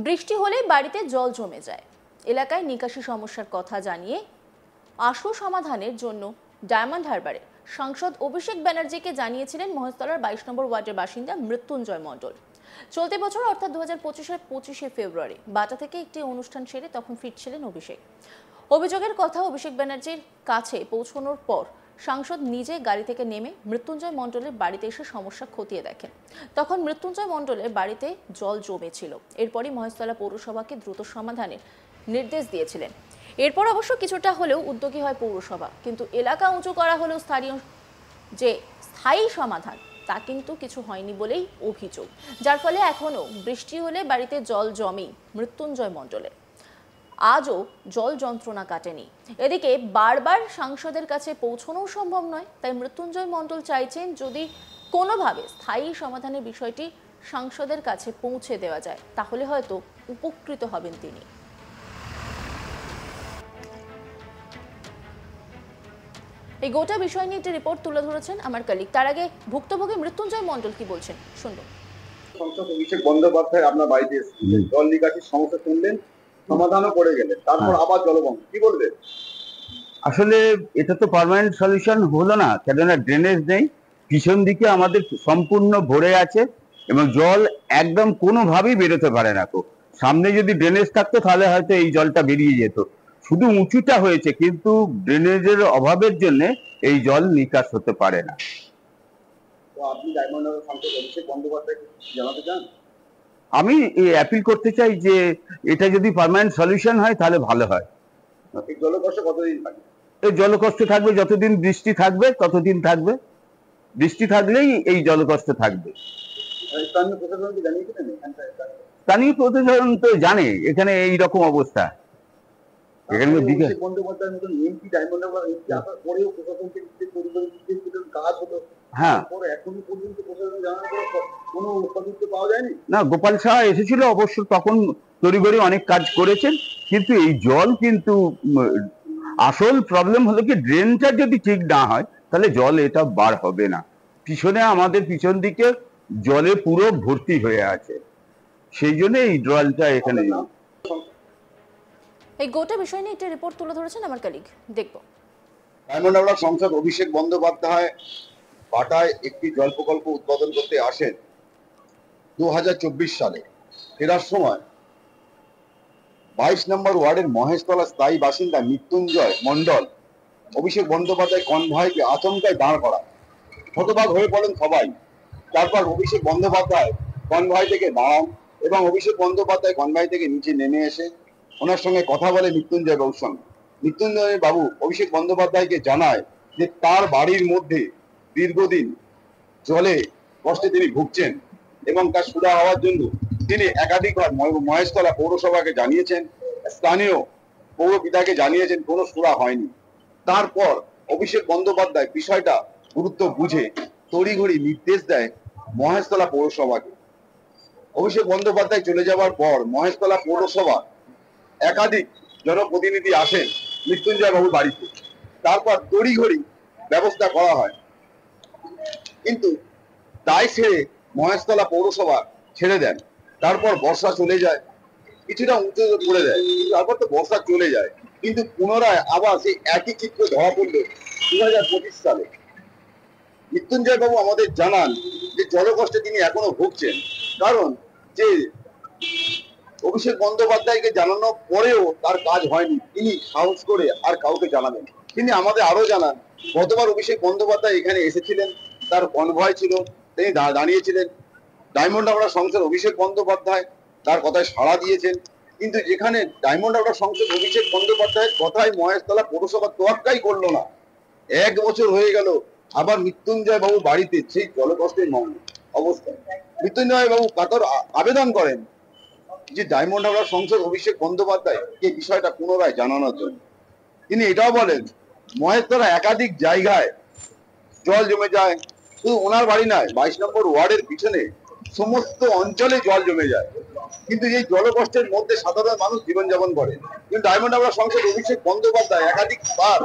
বৃষ্টি হলেই বাড়িতে জল জমে যায়। এলাকায় নিকাশি সমস্যার কথা জানিয়ে আশু সমাধানের জন্য ডায়মন্ড হারবারে সাংসদ অভিষেক ব্যানার্জিকে জানিয়েছিলেন মহেশতলার 22 নম্বর ওয়ার্ডের বাসিন্দা মৃত্যুঞ্জয় মণ্ডল। চলতি বছর অর্থাৎ 2025-এর 25শে ফেব্রুয়ারি বাটা থেকে একটি অনুষ্ঠান সেরে তখন ফিরছিলেন অভিষেক। অভিযোগের কথা অভিষেক ব্যানার্জির কাছে পৌঁছানোর পর সাংসদ নিজে গাড়ি থেকে নেমে মৃত্যুঞ্জয় মণ্ডলের বাড়িতে এসে সমস্যা খতিয়ে দেখেন। তখন মৃত্যুঞ্জয় মণ্ডলের বাড়িতে জল জমেছিল। এরপরই মহেশতলা পৌরসভাকে দ্রুত সমাধানের নির্দেশ দিয়েছিলেন। এরপর অবশ্য কিছুটা হলেও উদ্যোগী হয় পৌরসভা, কিন্তু এলাকা উঁচু করা হলেও স্থানীয় যে স্থায়ী সমাধান তা কিন্তু কিছু হয়নি বলেই অভিযোগ, যার ফলে এখনো বৃষ্টি হলে বাড়িতে জল জমেই মৃত্যুঞ্জয় মণ্ডলের। আজও জল যন্ত্রণা কাটেনি। এদিকে বারবার সাংসদের কাছে পৌঁছানো সম্ভব নয়, তাই মৃত্যুঞ্জয় মণ্ডল চাইছেন যদি কোনোভাবে স্থায়ী সমাধানের বিষয়টি সাংসদের কাছে পৌঁছে দেওয়া যায় তাহলে হয়তো উপকৃত হবেন তিনি। এই গোটা বিষয় নিয়ে একটি রিপোর্ট তুলে ধরেছেন আমার কলিগ। তার আগে ভুক্তভোগী মৃত্যুঞ্জয় মণ্ডল কি বলছেন শুনবো। সংসদ অভিষেক বন্দ্যোপাধ্যায় আপনার বাড়িতে এসেছিলেন, জল নিকাশির সমস্যা শুনলেন, সমাধানও করে গেলেন, তারপর আবার জলবন্ধ, কি বলবেন? আসলে এটা তো পার্মানেন্ট সলিউশন হলো না, কেননা ড্রেনেজ নেই, পিছন দিকে আমাদের সম্পূর্ণ ভরে আছে এবং জল একদম কোনোভাবেই বেরোতে পারে না। তো সামনে যদি ড্রেনেজ থাকতো তাহলে হয়তো এই জলটা বেরিয়ে যেত। শুধু উঁচুটা হয়েছে, কিন্তু ড্রেনেজের অভাবের জন্য এই জল নিকাশ হতে পারে না। তো আপনি ডায়মন্ড হারবার সাংসদ অভিষেক বন্দ্যোপাধ্যায়কে জানাতে চান? আমি অ্যাপিল করতে চাই যে এটা যদি পার্মানেন্ট সলিউশন হয় তাহলে ভালো হয়। এই জলকষ্ট কতদিন থাকবে? এই জলকষ্ট থাকবে যতদিন বৃষ্টি থাকবে, ততদিন থাকবে। বৃষ্টি থাকলেই এই জলকষ্ট থাকবে। স্থানীয় প্রশাসনকে জানিয়েছিলেন? স্থানীয় প্রশাসন তো জানে এখানে এই রকম অবস্থা। এখানে অভিষেক বন্দ্যোপাধ্যায়ের মতন এমপি ডায়মন্ড হারবার এমপি আসার পরেও প্রশাসনকে কাজ হতো, হ্যাঁ, এখনো পর্যন্ত প্রশাসন জানার পর কোনো সদস্য পাওয়া যায়নি। না, গোপাল সাহা এসেছিল অবশ্য, তখন তড়িঘড়ি অনেক কাজ করেছেন, কিন্তু এই জল কিন্তু আসল প্রবলেম হলো কি ড্রেনটা যদি ঠিক না হয় তাহলে জল এটা বার হবে না। পিছনে আমাদের পিছন দিকে জলে পুরো ভর্তি হয়ে আছে, সেই জন্য এই জলটা এখানে। এই গোটা বিষয় নিয়ে একটি রিপোর্ট তুলে ধরেছেন আমার কলিগ, দেখবো। ডায়মন্ড হারবার সাংসদ অভিষেক বন্দ্যোপাধ্যায় বাটায় একটি জল প্রকল্প উদ্বোধন করতে আসেন 2024 সালে। ফেরার সময় 22 নম্বর ওয়ার্ডের মহেশতলা স্থায়ী বাসিন্দা মৃত্যুঞ্জয় মণ্ডল অভিষেক বন্দ্যোপাধ্যায় কনভয়কে আচমকায় দাঁড় করা, হতবাক হয়ে পড়েন সবাই। তারপর অভিষেক বন্দ্যোপাধ্যায় কনভয় থেকে দাঁড়ান এবং অভিষেক বন্দ্যোপাধ্যায় কনভয় থেকে নিচে নেমে এসে ওনার সঙ্গে কথা বলে মৃত্যুঞ্জয় বাবুর সঙ্গে। মৃত্যুঞ্জয় বাবু অভিষেক বন্দ্যোপাধ্যায়কে জানায় যে তার বাড়ির মধ্যে দীর্ঘদিন জলে কষ্টে তিনি ভুগছেন এবং তার সুরা হওয়ার জন্য তিনি একাধিকবার মহেশতলা পৌরসভাকে জানিয়েছেন, স্থানীয় পৌর পিতাকে জানিয়েছেন, কোনো সুরা হয়নি। তারপর অভিষেক বন্দ্যোপাধ্যায় বিষয়টা গুরুত্ব বুঝে তড়িঘড়ি নির্দেশ দেয় মহেশতলা পৌরসভাকে। অভিষেক বন্দ্যোপাধ্যায় চলে যাওয়ার পর মহেশতলা পৌরসভা একাধিক জনপ্রতিনিধি আসেন মৃত্যুঞ্জয় বাবুর বাড়িতে। তারপর তড়িঘড়ি ব্যবস্থা করা হয়, কিন্তু দায় ছেড়ে মহেশতলা পৌরসভা ছেড়ে দেন। তারপর বর্ষা চলে যায়, কিছুটা উঁচু করে দেয়, তারপর তো বর্ষা চলে যায়, কিন্তু পুনরায় আবার সেই একই চিত্র ধরা পড়ল 2025 সালে। মৃত্যুঞ্জয় বাবু আমাদের জানান যে জলকষ্টে তিনি এখনো ভুগছেন, কারণ যে অভিষেক বন্দ্যোপাধ্যায়কে জানানোর পরেও তার কাজ হয়নি। তিনি সাহস করে আর কাউকে জানাবেন। তিনি আমাদের আরো জানান, গতবার অভিষেক বন্দ্যোপাধ্যায় এখানে এসেছিলেন, তার কনভয় ছিল, তিনি দাঁড়িয়েছিলেন। ডায়মন্ড হারবার সংসদ অভিষেক বন্দ্যোপাধ্যায় তার কথায় সাড়া দিয়েছেন, কিন্তু যেখানে ডায়মন্ড হারবার সংসদ অভিষেক বন্দ্যোপাধ্যায়ের কথায় মহেশতলা পৌরসভা তোয়াক্কাই করলো না। 1 বছর হয়ে গেল, আবার মৃত্যুঞ্জয় বাবু বাড়িতে সেই জলকষ্টের অবস্থায়। মৃত্যুঞ্জয় বাবু কাতর আবেদন করেন যে ডায়মন্ড হারবার সংসদ অভিষেক বন্দ্যোপাধ্যায় এই বিষয়টা পুনরায় জানানোর জন্য। তিনি এটাও বলেন মহেশতলা একাধিক জায়গায় জল জমে যায়, শুধু ওনার বাড়ি নয়, 22 নম্বর ওয়ার্ডের পিছনে সমস্ত অঞ্চলে জল জমে যায়, কিন্তু এই জলকষ্টের মধ্যে সাধারণ মানুষ জীবনযাপন করে। কিন্তু ডায়মন্ড হারবার সংসদ অভিষেক বন্দ্যোপাধ্যায় একাধিকবার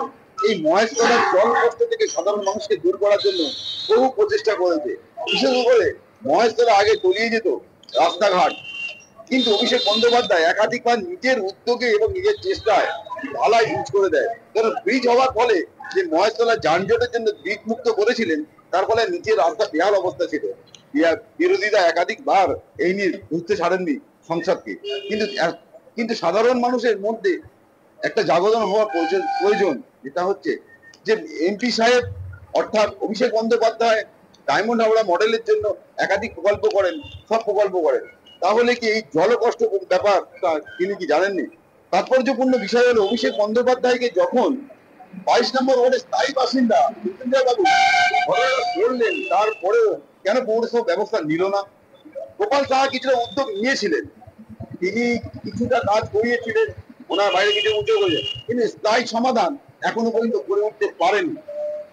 এই মহেশতলার জল কষ্ট থেকে সাধারণ মানুষকে দূর করার জন্য বহু প্রচেষ্টা করেছে। বিশেষ করে মহেশতলা আগে তলিয়ে যেত রাস্তাঘাট, কিন্তু অভিষেক বন্দ্যোপাধ্যায় একাধিকবার নিজের উদ্যোগে এবং নিজের চেষ্টায় ঢালাই ইউজ করে দেয়। কারণ ব্রিজ হওয়ার ফলে যে মহেশতলা যানজটের জন্য ব্রিজ মুক্ত করেছিলেন, তার ফলে নিচের রাস্তা বেহাল অবস্থা ছিল। বিরোধীরা একাধিকবার এই নিয়ে বুঝতে ছাড়েননি সংসদকে। কিন্তু সাধারণ মানুষের মধ্যে একটা জাগরণ হওয়া প্রয়োজন, যেটা হচ্ছে যে এমপি সাহেব অর্থাৎ অভিষেক বন্দ্যোপাধ্যায় ডায়মন্ড হাওড়া মডেলের জন্য একাধিক প্রকল্প করেন, সব প্রকল্প করেন। তাহলে কি এই জলকষ্ট ব্যাপারটা তিনি কি জানেননি? তাৎপর্যপূর্ণ বিষয় হলো অভিষেক বন্দ্যোপাধ্যায়কে যখন 22 নম্বর ওয়ার্ডের স্থায়ী বাসিন্দা মৃত্যুঞ্জয় বাবু বললেন, তারপরেও কেন পৌরসভা ব্যবস্থা নিল না? গোপাল সাহা কিছুটা উদ্যোগ নিয়েছিলেন, তিনি কিছুটা কাজ করিয়েছিলেন, ওনার বাইরে কিছু উদ্যোগ হয়েছে, কিন্তু স্থায়ী সমাধান এখনো পর্যন্ত করে উঠতে পারেননি।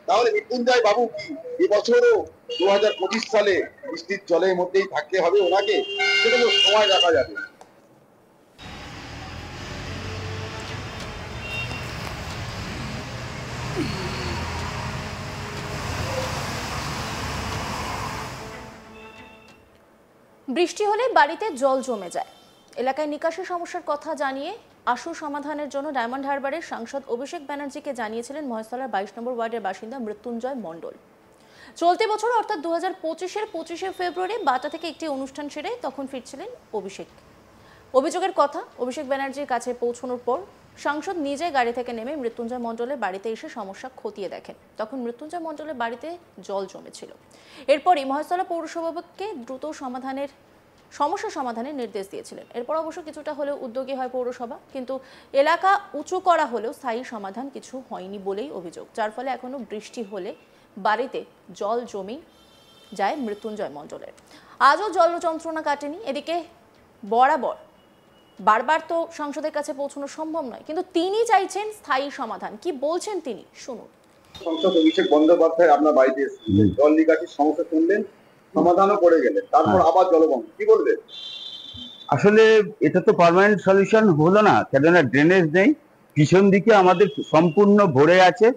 তাহলে মৃত্যুঞ্জয় বাবু কি এবছরও 2025 সালে বৃষ্টির জলের মধ্যেই থাকতে হবে ওনাকে? সেটা তো সময় দেখা যাবে। বৃষ্টি হলে বাড়িতে জল জমে যায়। এলাকায় নিকাশি সমস্যার কথা জানিয়ে আশু সমাধানের জন্য ডায়মন্ড হারবারের সাংসদ অভিষেক ব্যানার্জিকে জানিয়েছিলেন মহেশতলার 22 নম্বর ওয়ার্ডের বাসিন্দা মৃত্যুঞ্জয় মণ্ডল। চলতি বছর অর্থাৎ 2025-এর 25শে ফেব্রুয়ারি বাটা থেকে একটি অনুষ্ঠান সেরে তখন ফিরছিলেন অভিষেক। অভিযোগের কথা, অভিষেক ব্যানার্জির কাছে পৌঁছানোর পর সাংসদ নিজে গাড়ি থেকে নেমে মৃত্যুঞ্জয় মণ্ডলের বাড়িতে এসে সমস্যা খতিয়ে দেখেন। তখন মৃত্যুঞ্জয় মণ্ডলের বাড়িতে জল জমেছিল। এরপরই মহেশতলা পৌরসভাকে দ্রুত সমস্যা সমাধানের নির্দেশ দিয়েছিলেন। এরপর অবশ্য কিছুটা হলেও উদ্যোগী হয় পৌরসভা, কিন্তু এলাকা উঁচু করা হলেও স্থায়ী সমাধান কিছু হয়নি বলেই অভিযোগ, যার ফলে এখনো বৃষ্টি হলে বাড়িতে জল জমি যায় মৃত্যুঞ্জয় মণ্ডলের। আজও জল যন্ত্রণা কাটেনি। এদিকে বারবার তো সংসদের কাছে পৌঁছানো সম্ভব নয়, কিন্তু তিনি চাইছেন স্থায়ী সমাধান। কি বলছেন তিনি, শুনুন। সংসদ অভিষেক বন্দ্যোপাধ্যায় আপনার বাড়িতে এসেছিলেন, জল নিকাশির সমস্যা শুনলেন, সমাধানও করে গেলেন, তারপর আবার জলবন্ধ, কি বলবেন? আসলে এটা তো পার্মানেন্ট সলিউশন হলো না, কেননা ড্রেনেজ নেই, পিছন দিকে আমাদের সম্পূর্ণ ভরে আছে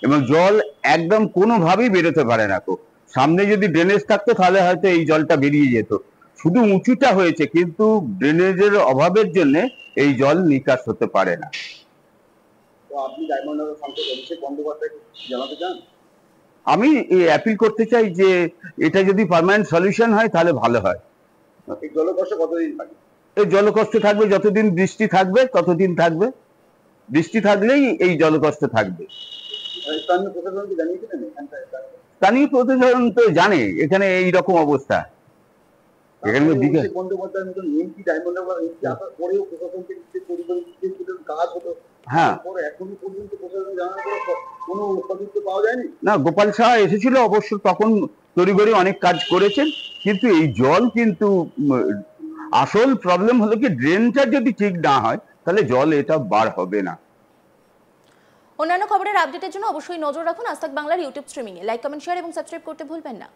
এবং জল একদম কোনোভাবেই বেরোতে পারে না। তো সামনে যদি ড্রেনেজ থাকতো তাহলে হয়তো এই জলটা বেরিয়ে যেত। শুধু উঁচুটা হয়েছে, কিন্তু ড্রেনেজের অভাবের জন্য এই জল নিকাশ হতে পারে না। তো আপনি ডায়মন্ড হারবার সাংসদ অভিষেক বন্দ্যোপাধ্যায়কে জানাতে চান? আমি অ্যাপিল করতে চাই যে এটা যদি পার্মানেন্ট সলিউশন হয় তাহলে ভালো হয়। এই জলকষ্ট কতদিন থাকে? এই জলকষ্ট থাকবে যতদিন বৃষ্টি থাকবে, ততদিন থাকবে। বৃষ্টি থাকলেই এই জলকষ্ট থাকবে। স্থানীয় প্রশাসনকে জানিয়েছিলেন? স্থানীয় প্রশাসন তো জানে এখানে এইরকম অবস্থা। এখানে অভিষেক বন্দ্যোপাধ্যায়ের মতন এমপি ডায়মন্ড হারবার এমপি আসার পরেও প্রশাসনকে কাজ হতো, হ্যাঁ, এখনো পর্যন্ত প্রশাসন জানার পর কোনো সদস্য পাওয়া যায়নি। না, গোপাল সাহা এসেছিল অবশ্য, তখন তড়িঘড়ি অনেক কাজ করেছেন, কিন্তু এই জল কিন্তু আসল প্রবলেম হলো কি ড্রেনটা যদি ঠিক না হয় তাহলে জল এটা বার হবে না। অন্যান্য খবরের আপডেটের জন্য অবশ্যই নজর রাখুন আজ তাক বাংলার ইউটিউব স্ট্রিমিংয়ে। লাইক, কমেন্ট, শেয়ার এবং সাবস্ক্রাইব করতে ভুলবেন না।